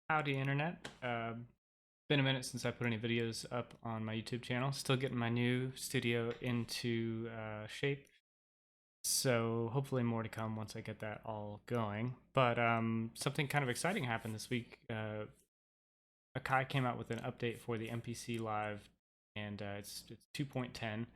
Howdy Internet. Been a minute since I put any videos up on my YouTube channel. Still getting my new studio into shape. So hopefully more to come once I get that all going. But something kind of exciting happened this week. Akai came out with an update for the MPC Live, and it's 2.10,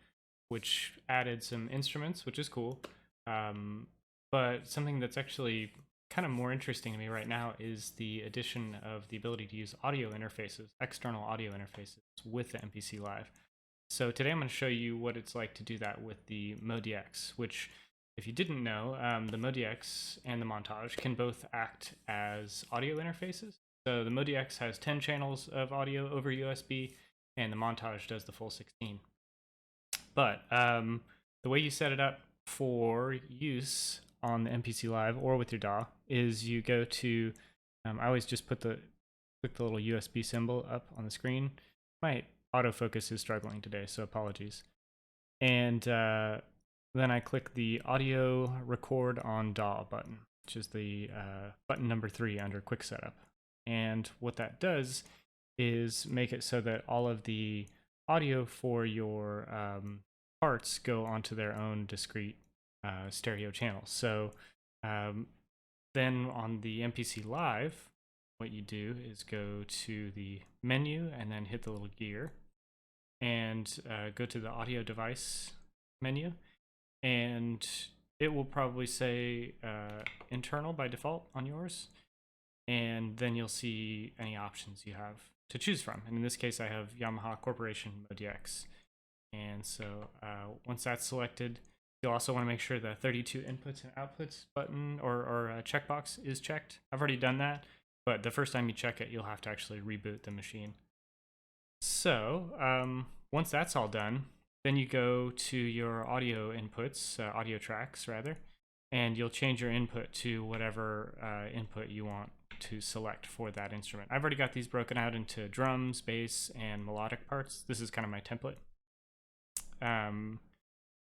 which added some instruments, which is cool. But something that's actually kind of more interesting to me right now is the addition of the ability to use audio interfaces, external audio interfaces with the MPC Live. So today I'm going to show you what it's like to do that with the modx, which if you didn't know, the modx and the montage can both act as audio interfaces. So the modx has 10 channels of audio over USB, and the montage does the full 16. But the way you set it up for use on the MPC Live or with your DAW is you go to, I always just click the little USB symbol up on the screen. My autofocus is struggling today, so apologies. And then I click the audio record on DAW button, which is the button number 3 under quick setup. And what that does is make it so that all of the audio for your parts go onto their own discrete stereo channels. So then on the MPC Live, what you do is go to the menu and then hit the little gear and go to the audio device menu, and it will probably say internal by default on yours, and then you'll see any options you have to choose from. And in this case, I have Yamaha Corporation modx. And so once that's selected, you'll also want to make sure the 32 inputs and outputs button or checkbox is checked. I've already done that, but the first time you check it, you'll have to actually reboot the machine. So once that's all done, then you go to your audio inputs, audio tracks rather, and you'll change your input to whatever input you want to select for that instrument. I've already got these broken out into drums, bass, and melodic parts. This is kind of my template.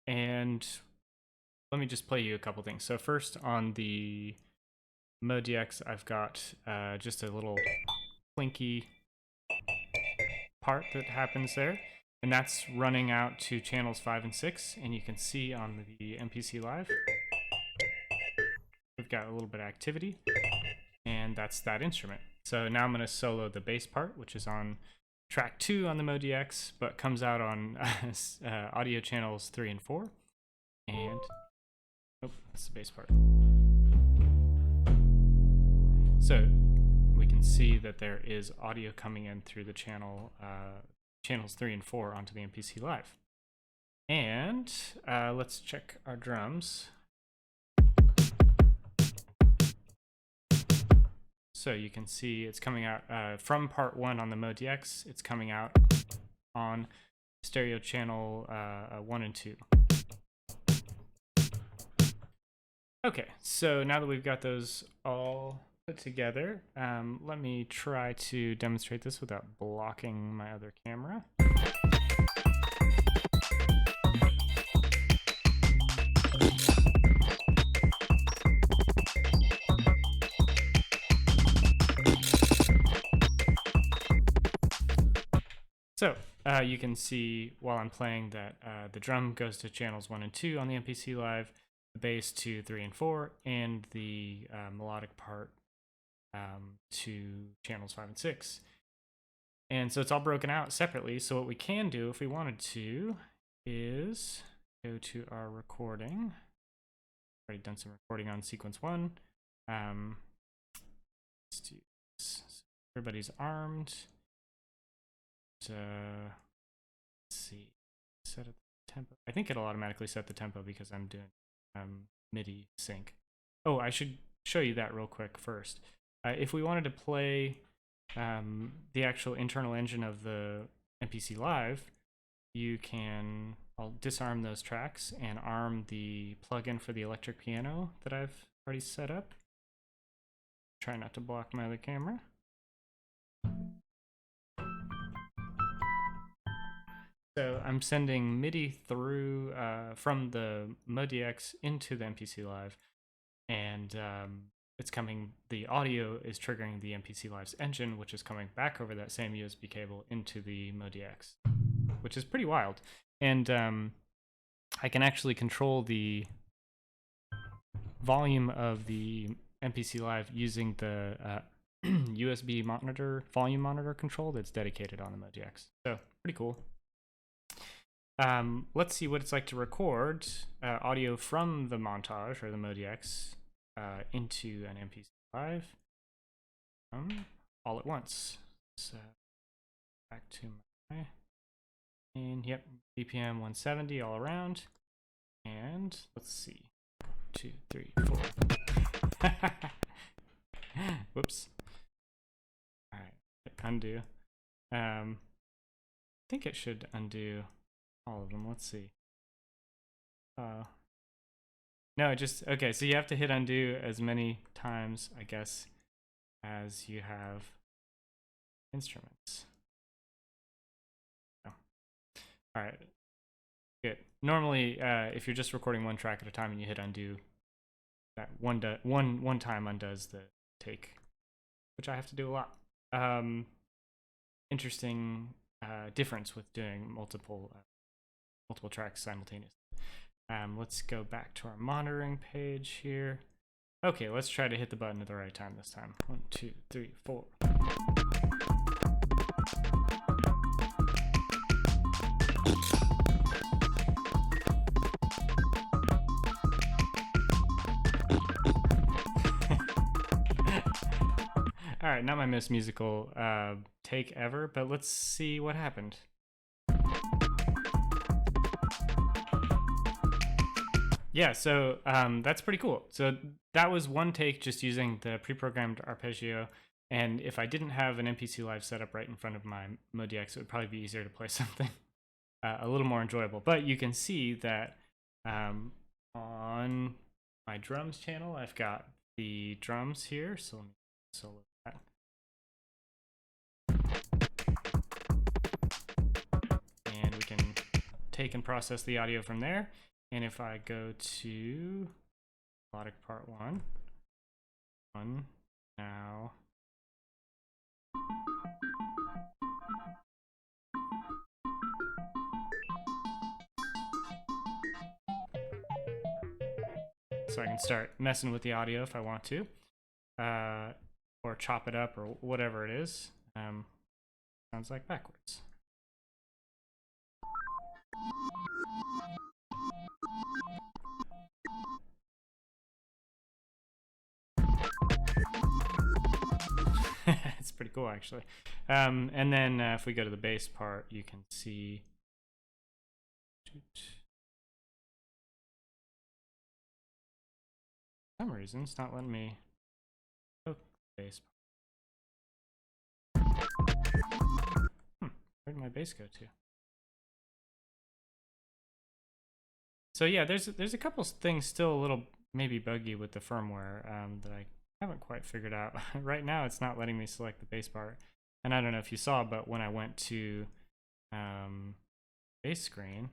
And let me just play you a couple things. So first on the modx, I've got just a little plinky part that happens there, and that's running out to channels 5 and 6, and you can see on the MPC Live we've got a little bit of activity, and that's that instrument. So now I'm going to solo the bass part, which is on track 2 on the modx, but comes out on audio channels 3 and 4. And oh, that's the bass part. So we can see that there is audio coming in through the channels 3 and 4 onto the MPC Live. And let's check our drums. So you can see it's coming out from part 1 on the modx. It's coming out on stereo channel 1 and 2. Okay, so now that we've got those all put together, let me try to demonstrate this without blocking my other camera. So you can see while I'm playing that the drum goes to channels 1 and 2 on the MPC Live, the bass to 3 and 4, and the melodic part to channels 5 and 6. And so it's all broken out separately. So what we can do if we wanted to is go to our recording. Already done some recording on sequence 1. Let's do this. So everybody's armed. Let's see, set up the tempo. I think it'll automatically set the tempo because I'm doing MIDI sync. Oh, I should show you that real quick first. If we wanted to play the actual internal engine of the MPC Live, you can, I'll disarm those tracks and arm the plugin for the electric piano that I've already set up. Try not to block my other camera. So I'm sending MIDI through from the modx into the MPC Live, and it's coming, the audio is triggering the MPC Live's engine, which is coming back over that same USB cable into the modx, which is pretty wild. And I can actually control the volume of the MPC Live using the USB monitor, volume monitor control that's dedicated on the modx. So pretty cool. Let's see what it's like to record audio from the montage or the modx into an MPC Live all at once. So back to my, and yep, BPM 170 all around. And let's see, 2, 3, 4. Whoops. All right, undo. I think it should undo all of them. Let's see. No, just okay. So you have to hit undo as many times, I guess, as you have instruments. Oh. All right. Good. Normally, if you're just recording one track at a time and you hit undo, that one time undoes the take, which I have to do a lot. Interesting difference with doing multiple tracks simultaneously. Let's go back to our monitoring page here. Okay, let's try to hit the button at the right time this time. 1, 2, 3, 4. All right, not my most musical take ever, but let's see what happened. Yeah, so that's pretty cool. So that was one take just using the pre-programmed arpeggio. And if I didn't have an MPC Live set up right in front of my modx, it would probably be easier to play something a little more enjoyable. But you can see that on my drums channel, I've got the drums here. So let me solo that. And we can take and process the audio from there. And if I go to melodic part 1 now. So I can start messing with the audio if I want to, or chop it up or whatever it is. Sounds like backwards. It's pretty cool, actually. And then if we go to the bass part, you can see. For some reason, it's not letting me. Oh, bass. Where did my bass go to? So yeah, there's a couple things still a little maybe buggy with the firmware that I haven't quite figured out. Right now, it's not letting me select the bass part. And I don't know if you saw, but when I went to bass screen,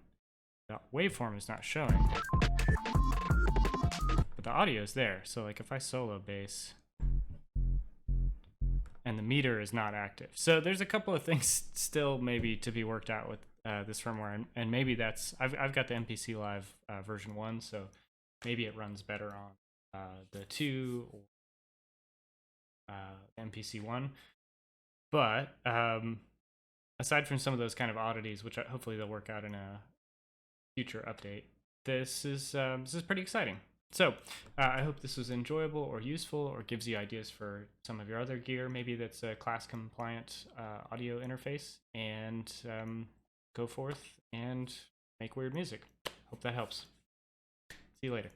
the waveform is not showing. But the audio is there. So like if I solo bass, and the meter is not active. So there's a couple of things still maybe to be worked out with this firmware. And maybe that's, I've got the MPC Live version 1, so maybe it runs better on the 2 or MPC 1. But aside from some of those kind of oddities, which hopefully they'll work out in a future update, this is pretty exciting. So I hope this was enjoyable or useful or gives you ideas for some of your other gear, maybe that's a class compliant audio interface, and go forth and make weird music. Hope that helps. See you later.